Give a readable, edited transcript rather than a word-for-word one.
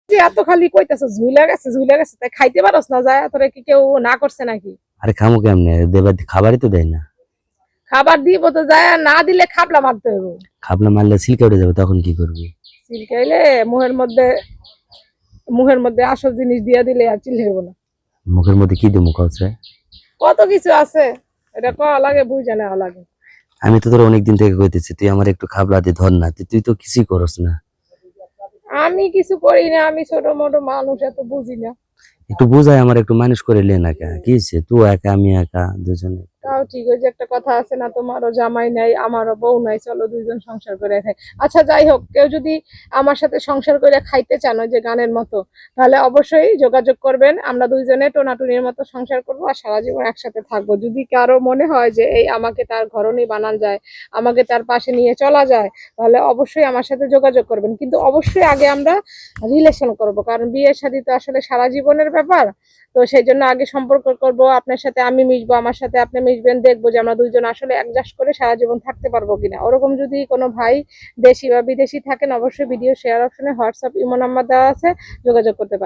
যে এত খালি কইতাছ ঝুইলা গেছে তাই খাইতে পারস না, যায় তোরে কি কেউ না করছে নাকি? আরে খামো কেমনে, দেবার খাবারই তো দেয় না। খাবার দিব তো, যায় না দিলে খাবলা মারতে হবে। খাবলা মারলে সিলকে উঠে যাবে, তখন কি করবি? চিলকাইলে মুখের মধ্যে আসল জিনিস দিয়া দিলে আর চিল্লাইব না। মুখের মধ্যে কি দেবো কাছে? কত কিছু আছে, এটা কয়া লাগে, বুঝা নেওয়া লাগে। আমি তো তোর অনেকদিন থেকে কইতেছি তুই আমার একটু খাবলা দিয়ে ধর না, তুই তো কিছুই করস না। আমি কিছু করি না, আমি ছোট মোটো মানুষ, এত বুঝি না। একটু বুঝাই, আমার একটু মানুষ করে লে না। কি হয়েছে, তুই একা আমি একা দুজনে। তাও ঠিক, ওই যে একটা কথা আছে না, তোমারও জামাই নাই আমারও বউ নাই, চলো দুইজন সংসার করে খাই। আচ্ছা যাই হোক, কেউ যদি আমার সাথে সংসার করে খাইতে চান ওই যে গানের মতো, তাহলে অবশ্যই যোগাযোগ করবেন। আমরা দুইজনে টোনাটুনির মতো সংসার করবো আর সারা জীবন একসাথে থাকবো। যদি কারো মনে হয় যে এই আমাকে তার ঘরণী বানান যায়, আমাকে তার পাশে নিয়ে চলা যায়, তাহলে অবশ্যই আমার সাথে যোগাযোগ করবেন। কিন্তু অবশ্যই আগে আমরা রিলেশন করব, কারণ বিয়ের শাদী তো আসলে সারা জীবনের ব্যাপার। তো সেই জন্য আগে সম্পর্ক করব, আপনার সাথে আমি মিশবো, আমার সাথে আপনি মিশবেন, দেখবো যে আমরা দুইজন আসলে অ্যাডজাস্ট করে সারা জীবন থাকতে পারবো কিনা। ওরকম যদি কোনো ভাই দেশি বা বিদেশি থাকেন, অবশ্যই ভিডিও শেয়ার অপশনে হোয়াটসঅ্যাপ ইমো নাম্বার দেওয়া আছে, যোগাযোগ করতে পারেন।